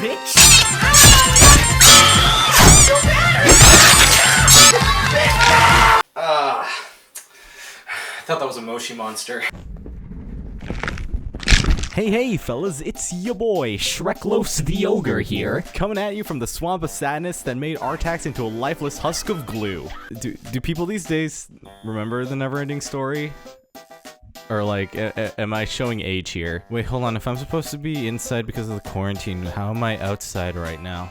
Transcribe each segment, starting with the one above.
bitch! I thought that was a Moshi monster. Hey fellas, it's your boy, Shreklos the Ogre here, coming at you from the swamp of sadness that made Artax into a lifeless husk of glue. Do people these days remember the Neverending Story? Or like, am I showing age here? Wait, hold on, if I'm supposed to be inside because of the quarantine, how am I outside right now?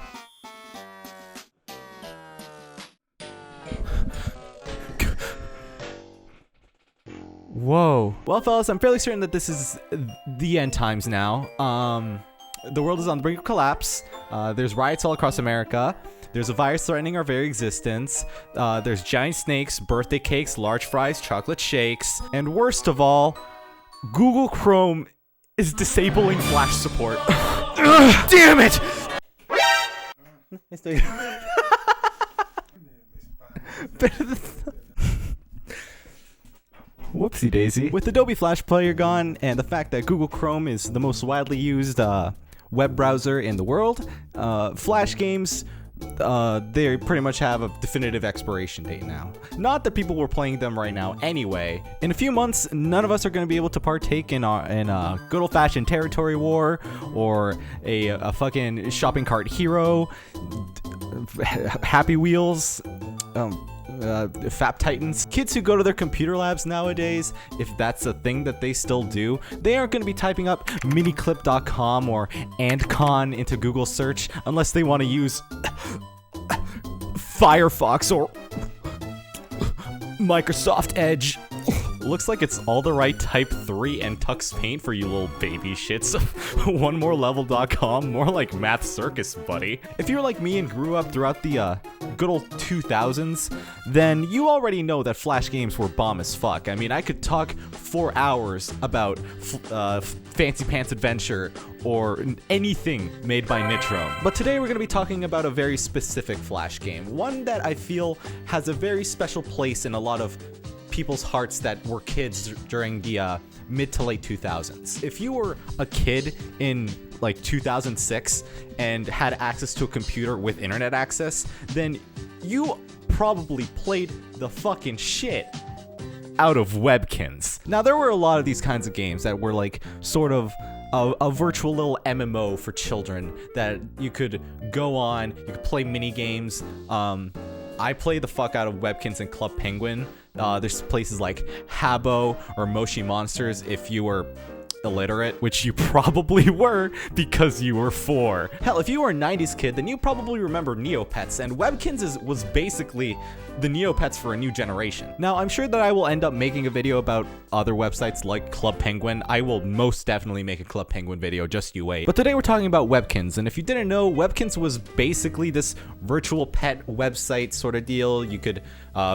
Whoa. Well, fellas, I'm fairly certain that this is the end times now. The world is on the brink of collapse. There's riots all across America. There's a virus threatening our very existence. There's giant snakes, birthday cakes, large fries, chocolate shakes. And worst of all, Google Chrome is disabling Flash support. Damn it! Whoopsie daisy. With Adobe Flash Player gone, and the fact that Google Chrome is the most widely used web browser in the world, Flash games, they pretty much have a definitive expiration date now. Not that people were playing them right now anyway. In a few months, none of us are going to be able to partake in a good old-fashioned territory war, or a fucking shopping cart hero, Happy Wheels, Fap Titans. Kids who go to their computer labs nowadays, if that's a thing that they still do, they aren't going to be typing up miniclip.com or andcon into Google search unless they want to use Firefox or Microsoft Edge. Looks like it's all the right Type 3 and Tux Paint for you little baby shits. OneMoreLevel.com, more like Math Circus, buddy. If you're like me and grew up throughout the good old 2000s, then you already know that Flash games were bomb as fuck. I mean, I could talk for hours about Fancy Pants Adventure or anything made by Nitro. But today we're going to be talking about a very specific Flash game. One that I feel has a very special place in a lot of people's hearts that were kids during the mid to late 2000s. If you were a kid in like 2006 and had access to a computer with internet access, then you probably played the fucking shit out of Webkinz. Now, there were a lot of these kinds of games that were like sort of a virtual little MMO for children that you could go on, you could play mini games. I play the fuck out of Webkinz and Club Penguin. There's places like Habbo or Moshi Monsters if you were illiterate, which you probably were because you were 4. Hell, if you were a 90s kid, then you probably remember Neopets, and Webkinz was basically the Neopets for a new generation. Now, I'm sure that I will end up making a video about other websites like Club Penguin. I will most definitely make a Club Penguin video, just you wait. But today we're talking about Webkinz, and if you didn't know, Webkinz was basically this virtual pet website sort of deal. You could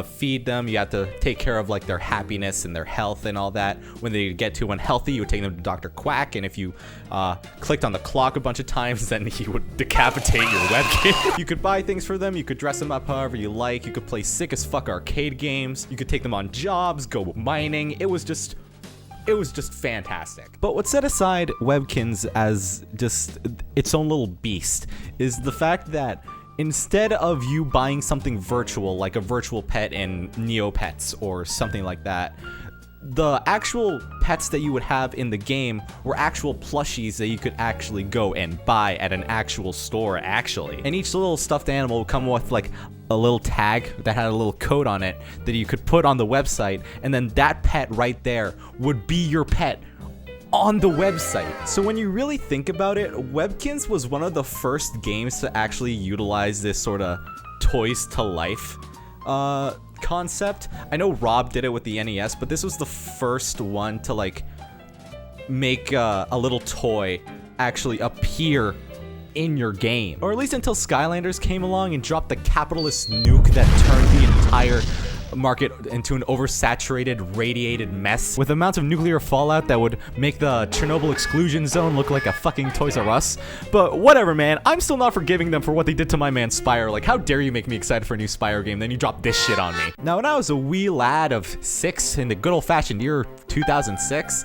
feed them, you had to take care of like their happiness and their health and all that. When they get to unhealthy, you would take them to Dr. Quack, and if you clicked on the clock a bunch of times, then he would decapitate your Webkinz. You could buy things for them, you could dress them up however you like, you could play sick as fuck arcade games, you could take them on jobs, go mining. It was just fantastic. But what set aside Webkinz as just its own little beast is the fact that instead of you buying something virtual, like a virtual pet in Neopets or something like that, the actual pets that you would have in the game were actual plushies that you could actually go and buy at an actual store, actually. And each little stuffed animal would come with like a little tag that had a little code on it that you could put on the website, and then that pet right there would be your pet on the website. So when you really think about it, Webkinz was one of the first games to actually utilize this sort of toys to life concept. I know Rob did it with the NES, but this was the first one to like make a little toy actually appear in your game. Or at least until Skylanders came along and dropped the capitalist nuke that turned the entire market into an oversaturated, radiated mess with amounts of nuclear fallout that would make the Chernobyl exclusion zone look like a fucking Toys R Us. But whatever, man. I'm still not forgiving them for what they did to my man Spyro. Like, how dare you make me excited for a new Spyro game, then you drop this shit on me. Now, when I was a wee lad of 6 in the good old-fashioned year 2006,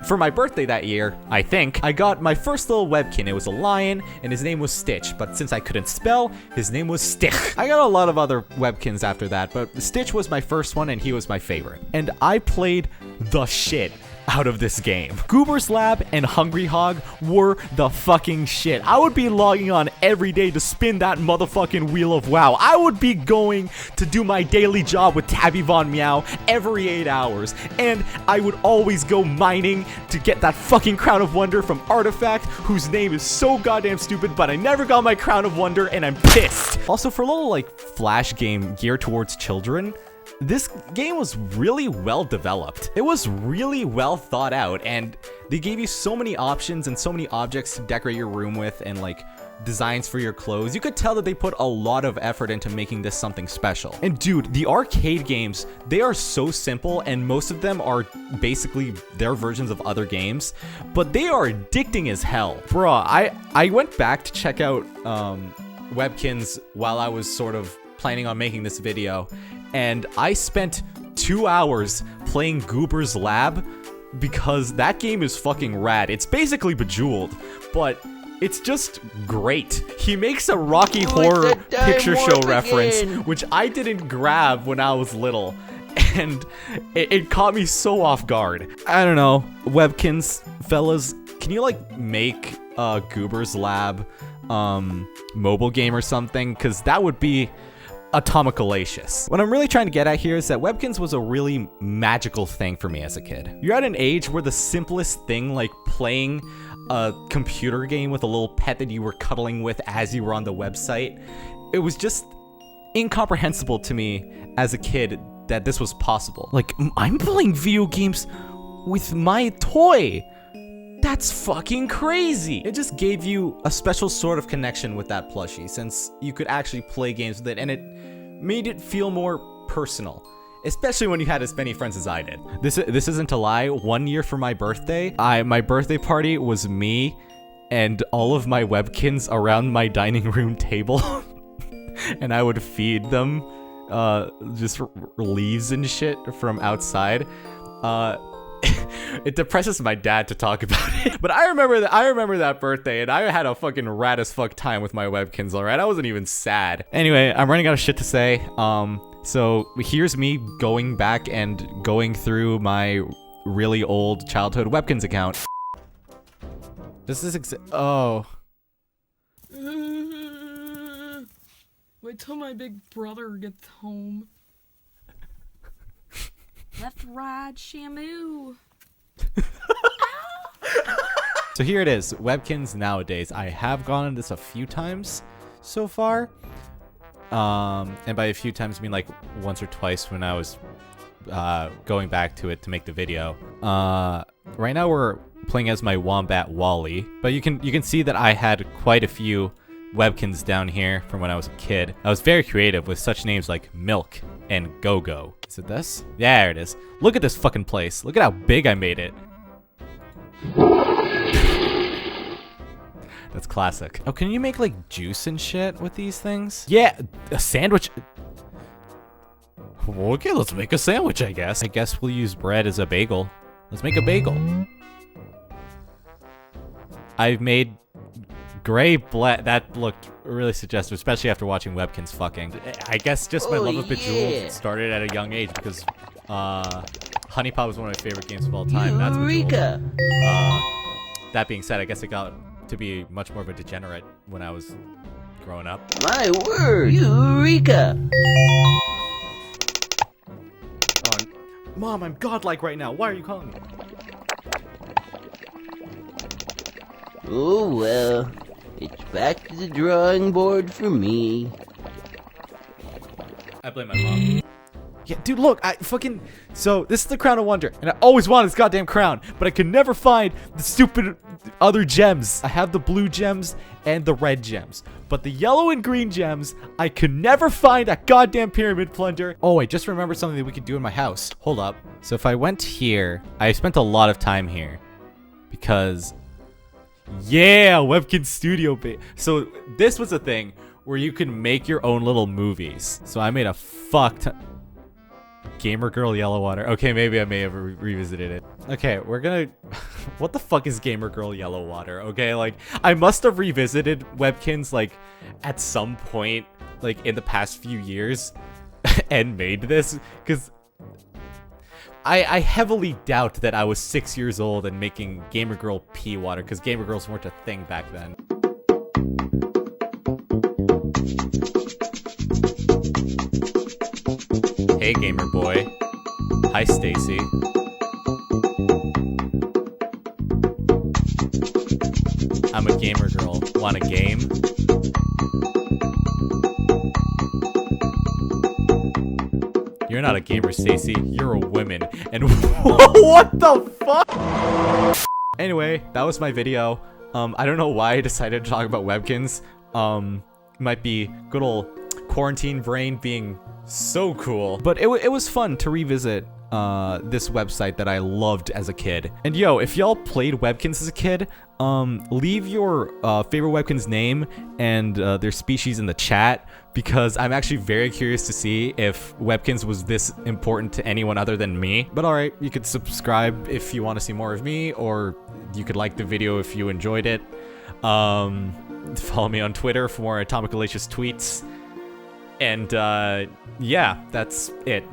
For my birthday that year, I think, I got my first little webkin. It was a lion, and his name was Stitch, but since I couldn't spell, his name was Stich. I got a lot of other webkins after that, but Stitch was my first one, and he was my favorite. And I played the shit out of this game. Goobers Lab and Hungry Hog were the fucking shit. I would be logging on every day to spin that motherfucking wheel of WoW. I would be going to do my daily job with Tabby Von Meow every 8 hours. And I would always go mining to get that fucking Crown of Wonder from Artifact, whose name is so goddamn stupid, but I never got my Crown of Wonder and I'm pissed. Also, for a little like flash game geared towards children, this game was really well developed. It was really well thought out, and they gave you so many options and so many objects to decorate your room with, and like designs for your clothes. You could tell that they put a lot of effort into making this something special. And dude, the arcade games, they are so simple, and most of them are basically their versions of other games, but they are addicting as hell. Bruh, I went back to check out Webkinz while I was sort of planning on making this video, and I spent 2 hours playing Goobers Lab because that game is fucking rad. It's basically Bejeweled, but it's just great. He makes a Rocky Horror Picture Show reference, which I didn't grab when I was little, and it caught me so off guard. I don't know, Webkinz, fellas, can you like make a Goobers Lab mobile game or something? Because that would be atomoculacious. What I'm really trying to get at here is that Webkinz was a really magical thing for me as a kid. You're at an age where the simplest thing, like playing a computer game with a little pet that you were cuddling with as you were on the website, it was just incomprehensible to me as a kid that this was possible. Like, I'm playing video games with my toy. That's fucking crazy. It just gave you a special sort of connection with that plushie, since you could actually play games with it, and it made it feel more personal, especially when you had as many friends as I did. This isn't a lie. 1 year for my birthday, my birthday party was me and all of my Webkinz around my dining room table, and I would feed them just leaves and shit from outside. It depresses my dad to talk about it, but I remember that birthday, and I had a fucking rad as fuck time with my Webkinz, alright? I wasn't even sad. Anyway, I'm running out of shit to say. So here's me going back and going through my really old childhood Webkinz account. This is oh. Wait till my big brother gets home. Left, right, shamu. So here it is, Webkinz nowadays. I have gone on this a few times so far. And by a few times I mean like once or twice when I was going back to it to make the video. Right now we're playing as my wombat Wally, but you can see that I had quite a few Webkinz down here from when I was a kid. I was very creative with such names like Milk and Go-Go. Is it this? Yeah, there it is. Look at this fucking place. Look at how big I made it. That's classic. Oh, can you make like juice and shit with these things? Yeah, a sandwich. Okay, let's make a sandwich, I guess. I guess we'll use bread as a bagel. Let's make a bagel. I've made gray black. That looked really suggestive, especially after watching Webkinz fucking. I guess just my love of Bejeweled started at a young age because Honey Pot was one of my favorite games of all time. That's Bejeweled. That being said, I guess it got to be much more of a degenerate when I was growing up. My word, Eureka! Oh, Mom, I'm godlike right now. Why are you calling me? Oh well, it's back to the drawing board for me. I blame my mom. Yeah, dude, look, so this is the Crown of Wonder, and I always wanted this goddamn crown, but I could never find the stupid other gems. I have the blue gems and the red gems, but the yellow and green gems, I could never find a goddamn pyramid plunder. Oh, I just remembered something that we could do in my house. Hold up. So if I went here, I spent a lot of time here, because, yeah, Webkinz Studio. So this was a thing where you can make your own little movies. So I made a fuck ton. Gamer Girl Yellow Water. Okay, maybe I may have revisited it. Okay, we're gonna What the fuck is Gamer Girl Yellow Water? Okay, like, I must have revisited Webkinz, like, at some point, like, in the past few years, and made this, because I heavily doubt that I was 6 years old and making Gamer Girl pee water, because Gamer Girls weren't a thing back then. Hey, Gamer Boy. Hi, Stacy. I'm a gamer girl. Want a game? You're not a gamer, Stacy. You're a woman. And what the fuck? Anyway, that was my video. I don't know why I decided to talk about Webkinz. Might be good old quarantine brain being so cool. But it was fun to revisit this website that I loved as a kid. And yo, if y'all played Webkinz as a kid, leave your favorite Webkinz name and their species in the chat, because I'm actually very curious to see if Webkinz was this important to anyone other than me. But alright, you could subscribe if you want to see more of me, or you could like the video if you enjoyed it. Follow me on Twitter for more atomoculacious tweets. And yeah, that's it.